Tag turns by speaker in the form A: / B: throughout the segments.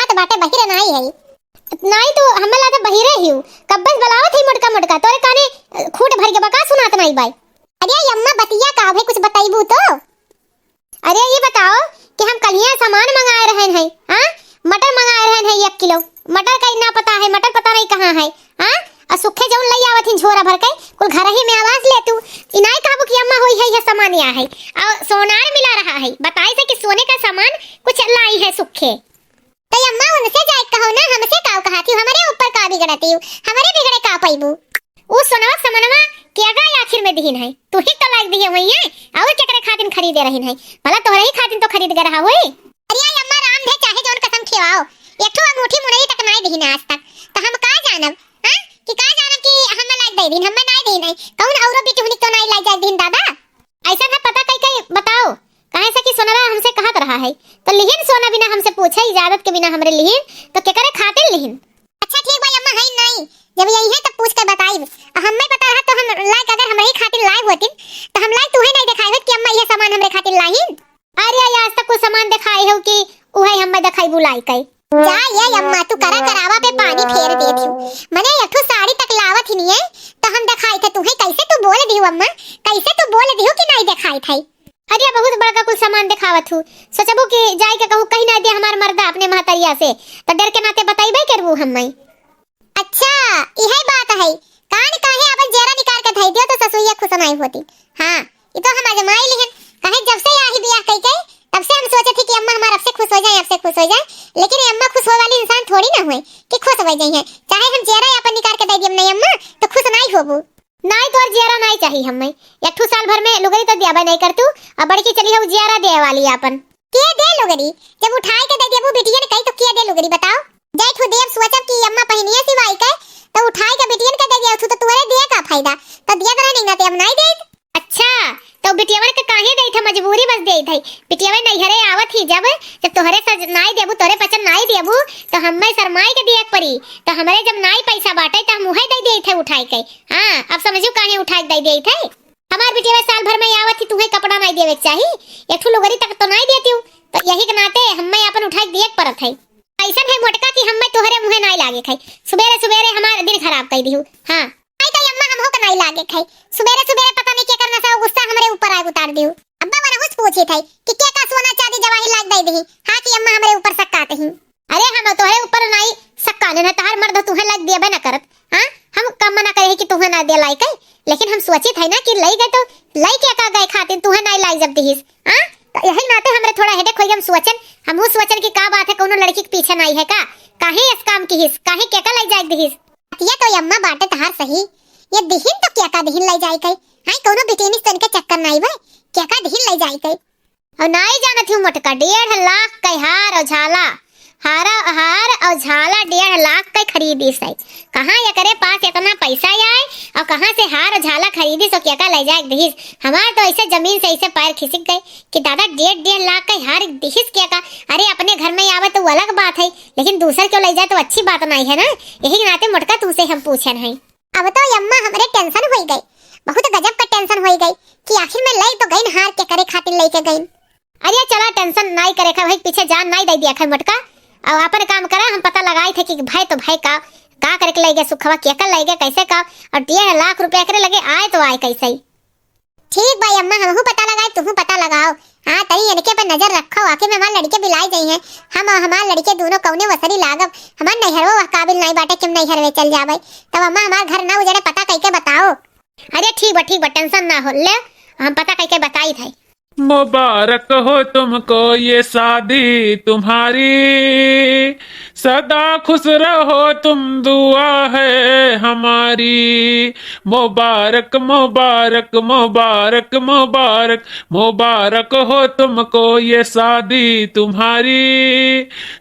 A: बुझात बाटे बहिरे नहीं है। नहीं तो हमला लाते बहिरे हिउ कब्बस बलावत ही मोटका मोटका तोरे काने खूट भर के बका सुनात नहीं बाई। अरे अम्मा बतिया का भाई कुछ बताइबू तो। अरे ये बताओ कि हम कलिया सामान मंगाए रहे हैं। हां मटर मंगाए रहे हैं 1 किलो। मटर का ना पता है, मटर पता नहीं कहां है। हां और सुखे जौन लई आवत ही झोरा भर के कुल घर ही में आवाज ले तू इनाई कहबू कि अम्मा होई है ये सामान या है और सोनार मिला रहा है। बताई से कि सोने का सामान कुछ लाई है सुखे। तो अम्मा उनसे जाए कहो ना, हमसे काव कहाती हमारे ऊपर का बिगड़ती हमारे बिगड़े का पैबू। वो सोनवा समनवा क्या गा आखिर में दीन है तू ही तो लाग दिए हुई है और चकरे खातिन खरीद रही है। भला तोरे ही खातिन तो खरीद के रहा होई। अरे अम्मा राम दे चाहे जौन कसम खिवाओ एकठो अंगूठी मुनई तक नहीं दीन आज तक। तो हम का जानब हां कि का जानब कि हम लाग दे दिन हम नहीं दीन है कौन औरो बेटी हुनी तो नहीं लाग जाए दिन दादा। ऐसा ना पता कई बताओ काहे से कि सोनवा हमसे कहत रहा है तो लिहिन सोना बिना हमसे पूछे इजाजत के बिना हमरे लिहिन तो के करे खातिर लिहिन। अच्छा ठीक भाई अम्मा है नहीं जब यही है तब पूछ कर बताई हम नहीं पता रहा तो हम लाइक अगर हमरे खातिर लाइव होती तो हम लाइक तुम्हें नहीं दिखाई होत कि अम्मा ये सामान हमरे खातिर लाहिन। अरे आज तक कोई सामान दिखाई हो कि उहे हम दिखाई बुलाई कई जा ये अम्मा तू करा करावा पे पानी फेर देती मने एकठो साड़ी तक लावत ही नहीं है तो हम दिखाई थे तुम्हें कैसे तू बोल दियो अम्मा कैसे तू बोल दियो कि नहीं दिखाई थई। अरे बहुत बड़का कुछ सामान दिखावत हूं सोचबो कि जाई के कहूं कहीं ना दे हमार मर्दा अपने महतरिया से तो डर के नाते बताइबे करबू हम। अच्छा यही बात है कान काहे अपन जेरा निकाल के धई दियो तो ससुइया खुश नहीं होती। हां ये तो हम आजमाई लिहन काहे जब से आही बियाह कई के तब से हम सोचे थे कि अम्मा हमारा अब से खुश हो जाए अब से खुश हो जाए लेकिन अम्मा खुश हो वाली इंसान थोड़ी ना हुए कि खुश हो जाई है। चाहे हम जेरा अपन निकाल के दे दियम नहीं अम्मा तो खुश नहीं होबू। नहीं तो जेरा नहीं चाहिए हमें एकठो साल भर में लुगरी तो दियाबे नहीं कर तू अब बड़की चली हो जेरा दे वाली अपन के दे लुगरी जब उठाई के दे देबू बिटिया ने कही तो के दे लुगरी बताओ। जय ठो देव सोचब कि अम्मा पहिनिया सिवाई के तो उठाई के बिटियन के दे दिया तो तोरे दे का फायदा तो दिया तो नहीं ना ते अब नहीं दे। अच्छा तो बिटियावन के काहे देई थे मजबूरी बस देई थई बिटियावन नहीं हरे आवत ही जब तोहरे सज नहीं देबू तोरे पचन नहीं देबू तो हम्मे शरमाई के दिए पड़ी तो हमरे जब नहीं पैसा बाटे तो हम उहे दे देई थे उठाई के। हां अब समझू काहे उठाई दे देई थे हमार बिटिया साल भर में आवत ही तुम्हें कपड़ा नहीं देवे चाहिए एकठो लुगरी तक तो नहीं देती तो यही के नाते हम्मे अपन उठाई दिए परत है। ऐसा है मोटका कि हम्मे तोहरे मुंह नहीं लागे खाई सुबेरे सुबेरे हमार दिन खराब कर दिहु। हां आई तो अम्मा हम हो के नहीं लागे खाई सुबेरे सुबेरे पता नहीं क्या करना सा गुस्सा हमरे ऊपर आए उतार दिहु। अब्बा वाला कुछ पूछे थे कि क्या का सोना चांदी जवाही लाग दे दी। हां कि अम्मा हमरे ऊपर सक्काते ही। अरे हम तोहरे ऊपर नहीं सक्काने न तार मर्द तुहे लग देबे न करत। हां हम कम मना करे कि तुहे ना दे लायक लेकिन हम सोचे थे ना कि लई गए तो लई के का गए खातिर तुहे नहीं लाई जब दिहिस। हां तो यही नाते हमरे थोड़ा हेडेक होई हम सोचन हमहु सोचन कि का बात है कोनो लड़की के पीछे नहीं है का काहे इस काम की हिस काहे क्या का लई जाए दिहिस। ये तो अम्मा बाटे तहार सही ये दिहिन तो क्या का दिहिन लई जाए कई हां कोनो बिटेनिस तन के चक्कर नहीं बे क्या का दिहिन लई जाए कई और नहीं जानत हूं मोटका 1.5 लाख का हार और झाला हार और झाला 1.5 लाख का खरीदी सही कहां ये करे पास इतना पैसा आए और कहां से हार और झाला खरीदी सो क्या का ले जाए दिहिस। हमार तो ऐसे जमीन से ऐसे पैर खिसक गए कि दादा 1.5 लाख का हार दिहिस क्या का। अरे अपने घर में आवे तो अलग बात है लेकिन दूसर क्यों ले जाए तो अच्छी बात नहीं है ना। यही नाते मोटका तुमसे हम पूछन है। अब तो अम्मा हमरे टेंशन हो गई बहुत गजब का टेंशन हो गई कि आखिर में लई तो गई हार के करे खातिर लेके गई। अरे चला टेंशन नहीं करे का भाई पीछे जान नहीं दे दिया खै मोटका अब अपन काम करा हम पता लगाई थे कि भाई तो भाई का करे के लगे सुखवा क्या कर लगे कैसे का और 1.5 लाख रुपया करे लगे आए तो आए कैसे ही। ठीक भाई अम्मा हमहु पता लगाए तुम पता लगाओ। हां तरी इनके पर नजर रखो आके में हमार लड़के बिलाई गई हैं हम हमार लड़के दोनों कौने वसरी लागब हमार नैहरवा काबिल नहीं बाटे कि नैहर में चल जावे तब अम्मा हमार घर ना उजड़े पता कई के बताओ। अरे ठीक बा टेंशन ना हो ले हम पता कई के बताई थे।
B: मुबारक हो तुमको ये शादी तुम्हारी सदा खुश रहो तुम दुआ है हमारी मुबारक मुबारक मुबारक मुबारक मुबारक हो तुमको ये शादी तुम्हारी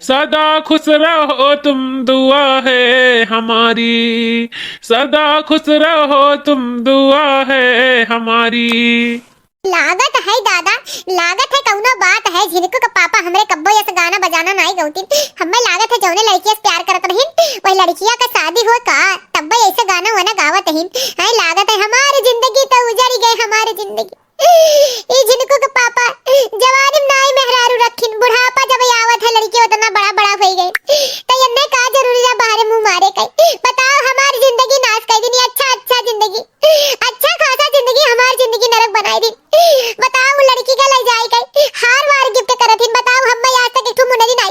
B: सदा खुश रहो तुम दुआ है हमारी सदा खुश रहो तुम दुआ है हमारी।
A: लागत है दादा लागत है कौनो बात है झिनको का पापा हमरे कब्बो ये गाना बजाना नहीं गौती हमें लागत है जौने लड़किया से प्यार करत रहिन वही लड़किया का शादी हो का तब ऐसे गाना वाना गावत रहिन। हां लागत है हमारी जिंदगी तो उजड़ गई हमारी जिंदगी ई झिनको का पापा जवानी में नहीं मेहरारू रखिन बुढ़ापा जब आवत है लड़की उतना बड़ा बड़ा हो गई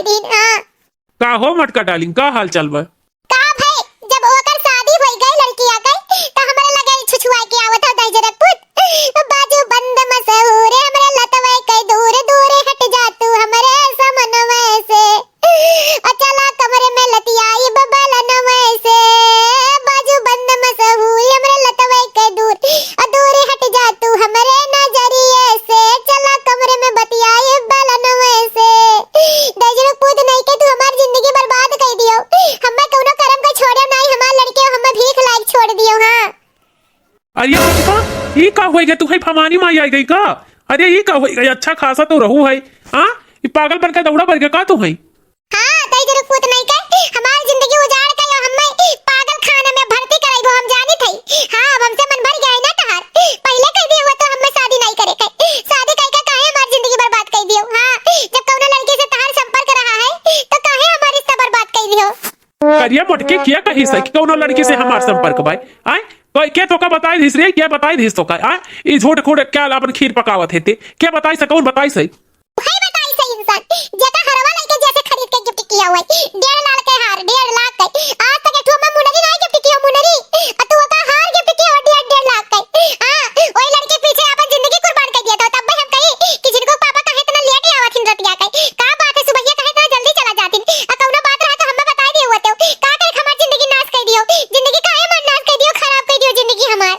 A: छुछुआई दिन। हां
B: का हो मटका डार्लिंग, का हाल चाल बा?
A: का भाई जब ओकर शादी होई गई लड़की आ गई तो हमरे लगे छुछुआ के आवत हो दई जनकपुर बाजू बंद मसहूर हमरे लतवे कई दूर दूर हट जा तू हमरे समनवे से अचला कमरे में लतियाई बबलनवे से बाजू बंद मसहूर हमरे लतवे कई दूर हट जा तू हमरे नजरिए से चला कमरे में बतियाई बलनवे से दई जनकपुर नहीं के तू हमार जिंदगी बर्बाद कर दियो। हमें कोनो करम का छोड़ो नहीं, हमार लड़के हमें भीख लायक छोड़ दियो। हां
B: अरे मटका ये का होई गई? तू है फमानी माई आई गई का? अरे ये का होई गई? अच्छा खासा तो रहू है। हां ये पागल बन के दौड़ा बढ़ के का तू है?
A: हां दई जनकपुर नहीं के हमार जिंदगी उजाड़ के हमें पागल खाने में भर्ती कराइबो हम जानी थई। हां अब हमसे मन भर गया ना तहार, पहले कह दियो तो हमें शादी नहीं करे के, शादी कई का काहे हमार जिंदगी बर्बाद कर दियो। हां जब कोनो लड़की से तहार संपर्क रहा है तो काहे हमार रिश्ता बर्बाद कर दियो?
B: करिया मटके किया कही से कि कोनो लड़की से हमार संपर्क भाई आए कोई क्या तो का बताई दिस रे, क्या बताई दिस तो का आ ई झूठ खोड़ क्या अपन खीर पकावत हेते, क्या बताई से कौन बताई से?
A: है बताई से इंसान जेता हरवा लइके जैसे खरीद के गिफ्ट किया हुआ 1.5 लाख के हार 1.5 लाख का आज तक एठो में मुनरी नहीं गिफ्ट किया मुनरी तू का हार गिफ्ट किया 1.5 लाख का। हां ओए लड़के पीछे अपन जिंदगी कुर्बान कर दिया था तब हम कही कि जिनको पापा कहे इतना लेट आवत हिन रतिया का का बात है सुबह कहे इतना जल्दी चला जाती आ कौनो बात रहा तो हमें बताई दियो होते का करे हमार जिंदगी नाश कर दियो, जिंदगी काहे मन नाश कर दियो, खराब कर दियो जिंदगी हमार।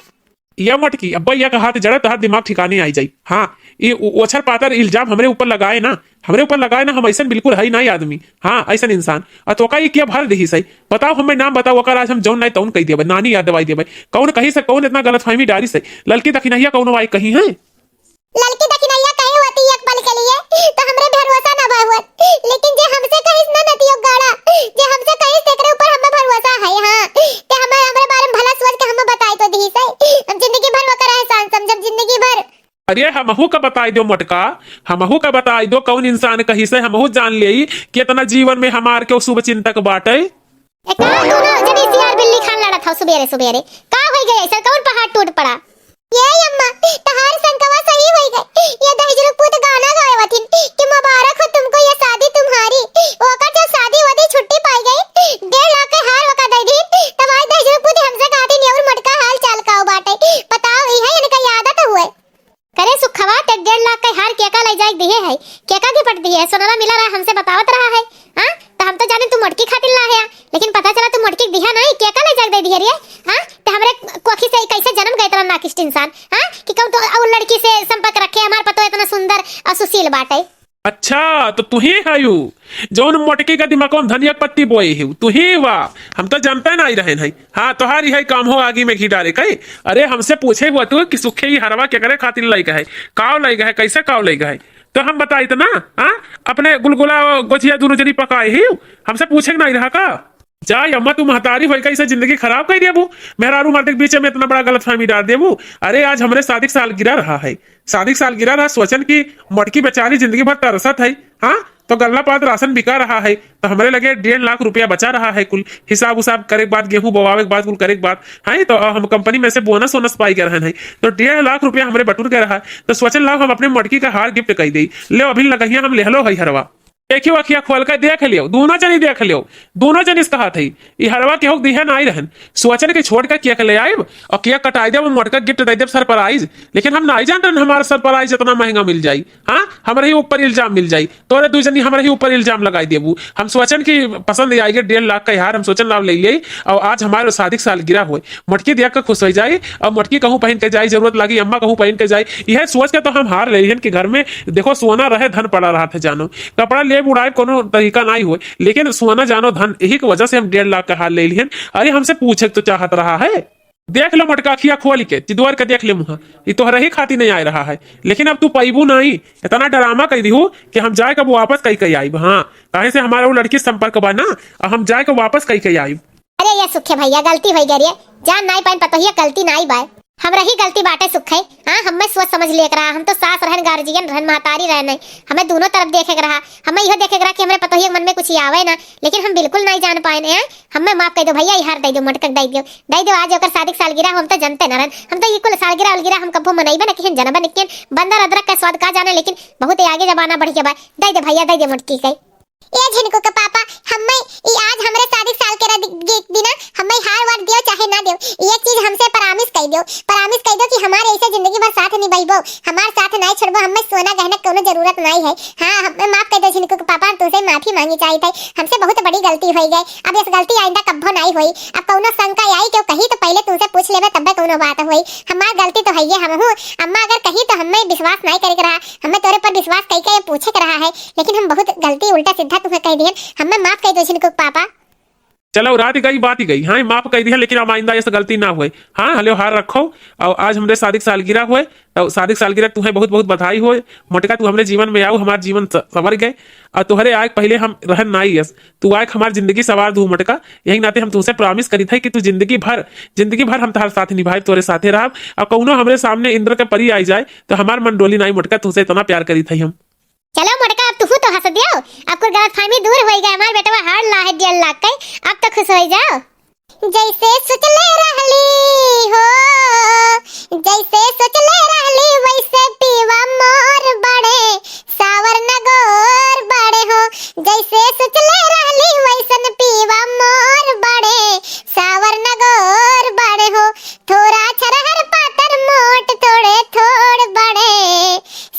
B: या मटकी अब भैया का हाथ जड़ा तो हाथ दिमाग ठिकाने आई जाई। हाँ ये ओछर पातर इल्जाम हमरे ऊपर लगाए ना, हमरे ऊपर लगाए ना, हम ऐसा बिल्कुल है नहीं आदमी। हाँ ऐसा इंसान और तो का ये क्या भर दही सही बताओ, हमें नाम बताओ ओकर आज हम जौन नहीं तौन कह दिया नानी याद दवाई दिया कौन कहीं से कौन इतना गलतफहमी डारी से लड़की दखिनैया कौन आई कहीं है
A: लड़की दखिनैया कहे होती एक पल के लिए तो हमरे भरोसा ना भावत, लेकिन जे हमसे कहिस ना नतियो गाड़ा जे हमसे कहिस तेरे ऊपर हमें भरोसा है। हां ते हमें हमरे बारे में भला सोच के हमें बताई तो दी सही हम जिंदगी भर वकर एहसान समझब जिंदगी भर।
B: अरे हमहू का बताई दो मटका, हमहू का बताई दो कौन इंसान कही से हमहू जान ले कितना जीवन में हमार के शुभ चिंतक बाटे।
A: एक दोनों जनी सियार बिल्ली खान लड़ा था सुबेरे सुबेरे का हो गई ऐसा कौन पहाड़ टूट पड़ा? ये अम्मा तहार संकवा सही हो गई, ये दहजरपुत गाना गाए वथिन कि मुबारक हो तुमको ये शादी तुम्हारी, ओकर जो शादी होती छुट्टी पाई गई 1.5 लाख के हार वका दे दी तब आज दहजरपुत हमसे कहती नहीं और मटका हाल चाल का बाटे बताओ ई है इनका याद तो हुए करे सुखवा ते 1.5 लाख के हार केका ले जाए दिए है केका की पट दी है सोनारा मिला रहा हमसे बतावत रहा है। हां तो हम तो जाने तू मटकी खातिर ला है लेकिन पता चला तू मटकी दिया नहीं केका ले जाए दे दिए रे। हां ते हमरे कोखी से कैसे जन्म गए इतना नाकिष्ट इंसान। हां कि कौन तो और लड़की से संपर्क रखे हमार पतो इतना सुंदर और सुशील बाटे।
B: अच्छा तो तू ही है यू जौन मोटकी का दिमाग में धनिया पत्ती बोए है तू ही वाह हम तो जानते नहीं रहे हैं। हाँ तुम्हारी है काम हो आगे में घी डाले कई अरे हमसे पूछे हुआ तू कि सुखे ही हरवा क्या करे खातिर लाई है काव लाई है कैसे काव लाई है तो हम बताई तो ना। हाँ अपने गुलगुला गोचिया दोनों जनी पकाए ही हमसे पूछे नहीं रहा का जा अम्मा तू महतारी हो कैसे जिंदगी खराब कर देबू मेहरारू मर्द के बीच में इतना बड़ा गलतफहमी डाल देबू। अरे आज हमरे शादी साल गिरा रहा है, शादी साल गिरा रहा सोचन की मटकी बेचारी जिंदगी भर तरसत है। हाँ तो गल्ला पात राशन बिका रहा है तो हमारे लगे 1.5 लाख रुपया बचा रहा है कुल हिसाब उसाब करे के बाद गेहूं बोवावे के बाद कुल करे के बाद है तो हम कंपनी में से बोनस वोनस पाई कर रहे हैं तो 1.5 लाख रुपया हमारे बटूर के रहा है तो सोचन लाओ हम अपने मटकी का हार गिफ्ट कर दी ले अभी लगहिया हम लेहलो है हरवा देखियो अखिया खोल कर देख लियो दोनों जनी देख लियो दोनों जनी कहा थी ये हरवा के होक दिया नहीं रहन सोचन के छोड़ कर केक ले आए और केक कटाई दे मोटका गिफ्ट दे दे सरप्राइज लेकिन हम नहीं जानते हमारा सरप्राइज इतना महंगा मिल जाये। हाँ हमारे ही ऊपर इल्जाम मिल जाये तोरे दू जनी हमारे ही ऊपर इल्जाम लगाई देबू हम सोचन की पसंद आएगी 1.5 लाख का हार हम सोचन लाभ ले लिए और आज हमारे शादी साल गिरा हुए मटकी देख कर खुश हो जाए और मटकी कहूँ पहन के जाए जरूरत लगी अम्मा कहूँ पहन के जाए यह सोच के तो हम हार ले कि घर में देखो सोना रहे धन पड़ा रहा था जानो कपड़ा ले उड़ाए कोनो तरीका नहीं हुए लेकिन सोना जानो धन यही की वजह से हम 1.5 लाख का हार ले लिए। अरे हमसे पूछे तो चाहत रहा है देख लो मटका अखिया खोल के तिद्वार के देख ले मुहा ये तो ही खाती नहीं आ रहा है लेकिन अब तू पैबू नहीं इतना डरामा कह दी हूँ कि हम जाए कब वापस कहीं कहीं आई। हाँ कहे से हमारा वो लड़की संपर्क बा ना और हम जाए कब वापस कहीं कहीं आई।
A: अरे ये सुखे भैया गलती हो गई जान नहीं पाइन पतो ही गलती नहीं बाय हम रही गलती बाटे सुखे। हाँ हमें सोच समझ लेकर रहा हम तो सास रहन गार्जियन रहन महतारी रहन हमें दोनों तरफ देखे रहा हमें यह देखे रहा कि हमारे पतो ही मन में कुछ आवे ना लेकिन हम बिल्कुल नहीं जान पाए हैं। हमें माफ कर दो भैया हार दे दो मटक दे दो आज ओकर शादी सालगिरह हम तो जानते न रहन हम तो कुल सालगिरह अलगिरह हम कबो मनाइबे ना किन जनबे निकिन बंदर अदरक का स्वाद का जाने लेकिन बहुत आगे जमाना बढ़ के बा दे भैया दे मटकी के ए झिनकू के पापा हम्मे ई आज हमरे शादी साल के दिना हम्मे हार वार दियो चाहे ना दियो, एक चीज हमसे प्रॉमिस कह दो कि हमारे ऐसे जिंदगी भर साथ निभाइबो, हमार साथ नहीं छोड़बो, हम्मे सोना गहना कोनो जरूरत नहीं है। हां हम्मे माफ कर दो झिनकू के पापा, हम तुमसे माफी मांगी चाहिए थे, हमसे बहुत बड़ी गलती हो गई। अब इस गलती आइंदा कब्बो नहीं होई। अब कोनो शंका आई क्यों कही तो पहले तुमसे पूछ लेबे तब कोनो बात होई। हमार गलती तो है ये हमहू अम्मा अगर कही तो हम्मे विश्वास नहीं करे रहा, हम्मे तोरे पर विश्वास कई के पूछे रहा है, लेकिन हम बहुत गलती उल्टा सीधा तुम्हें कह दिए, हम्मे माफ कर दो झिनकू पापा।
B: चलो रात गई बात ही गई, हाँ माफ कर दिया, लेकिन अब आइंदा ऐसा गलती ना हुए। हाँ हलो हार रखो, और आज हमरे शादी की सालगिरह हुए, तो शादी की सालगिरह तुम्हें बहुत बहुत बधाई हो मोटका, तू हमरे जीवन में आओ, हमारे जीवन संवर गए, और तुहरे आग पहले हम रहन नाई यस, तू आग हमारी जिंदगी सवार दू मोटका। यही नाते हम तुमसे प्रॉमिस करी थे कि तू जिंदगी भर हम तुम्हारे साथ निभाए, तोरे साथे रह, और कौनो हमरे सामने इंद्र के परी आई जाए तो हमार मन डोली नाई मोटका, तुझसे इतना प्यार करी थी हम।
A: चलो मोटका अब तू तो हंस दियो, अब कोई गलतफहमी दूर हो गई, हमार बेटवा हार ला है दियल लाग के, अब तो खुश हो जाओ। जैसे सोचले रहली हो, जैसे सोचले रहली वैसे पीवा मोर बड़े, सावर नगोर बड़े हो, जैसे सोचले रहली वैसन पीवा मोर बड़े, सावर नगोर बड़े हो, थोड़ा छरहर पातर मोट थोड़े थोड़ बड़े,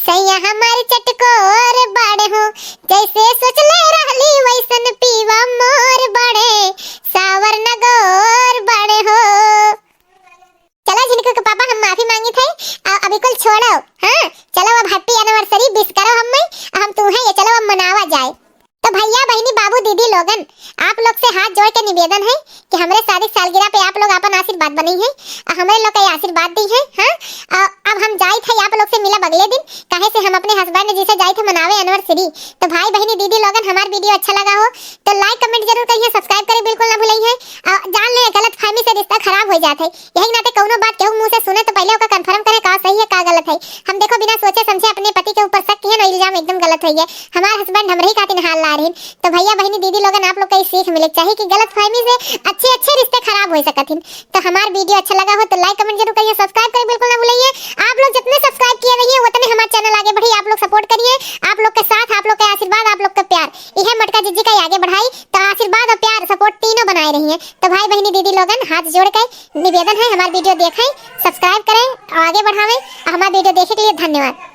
A: सैया हमारे चटकोर बड़े हो, जैसे सोचले रहली वैसन पीवा मोर बड़े, सावर नगोर बड़े हो। चलो झिनकू के पापा हम माफी मांगी थे, अभी कुल छोड़ो। हाँ चलो अब हैप्पी एनिवर्सरी विश करो हमें, हम तुम्हें ये चलो अब मनावा जाए। तो भैया बहनी बाबू दीदी लोगन, आप लोग से हाथ जोड़ के निवेदन है कि हमारे शादी सालगिरह पे आप लोग अपन आशीर्वाद बनी है, हमारे लोग का आशीर्वाद दी है। हाँ अब हम जाए थे आप लोग से मिला अगले दिन, कहे से हम अपने हस्बैंड जी से जाए थे मनावे एनिवर्सरी। तो भाई बहनी दीदी लोगन हमारा वीडियो अच्छा लगा हो तो लाइक कमेंट जरूर करिए, सब्सक्राइब करें बिल्कुल ना भूलिए। जान ले गलत फहमी से रिश्ता खराब हो जाता है, यही नाते कौनो बात केहू मुंह से सुने तो पहले ओका कंफर्म करें का सही है का गलत है। हम देखो बिना सोचे समझे अपने पति के ऊपर शक किए ना, इल्जाम एकदम गलत है। हमारे हस्बैंड हमरे ही खातिर हाल ला रहे। तो भैया बहनी दीदी लोगन आप लोग को सीख मिले चाहिए कि गलत फहमी से अच्छे रिश्ते खराब हो सकते हैं। तो हमारा वीडियो अच्छा लगा हो तो लाइक कमेंट जरूर करिए, सब्सक्राइब करें बिल्कुल ना भूलिए। आप लोग जितने सब्सक्राइब किए रहिए उतने हमारा चैनल आगे बढ़े, आप लोग सपोर्ट करिए, आप लोग के साथ आप लोग का आशीर्वाद आप लोग का प्यार यह मटका जीजी का आगे बढ़ाई, तो आशीर्वाद और प्यार सपोर्ट तीनों बनाए रहिए। तो भाई बहनी दीदी लोगन हाथ जोड़ के निवेदन है हमारा वीडियो देखें, सब्सक्राइब करें और आगे बढ़ावें। हमारा वीडियो देखने के लिए धन्यवाद।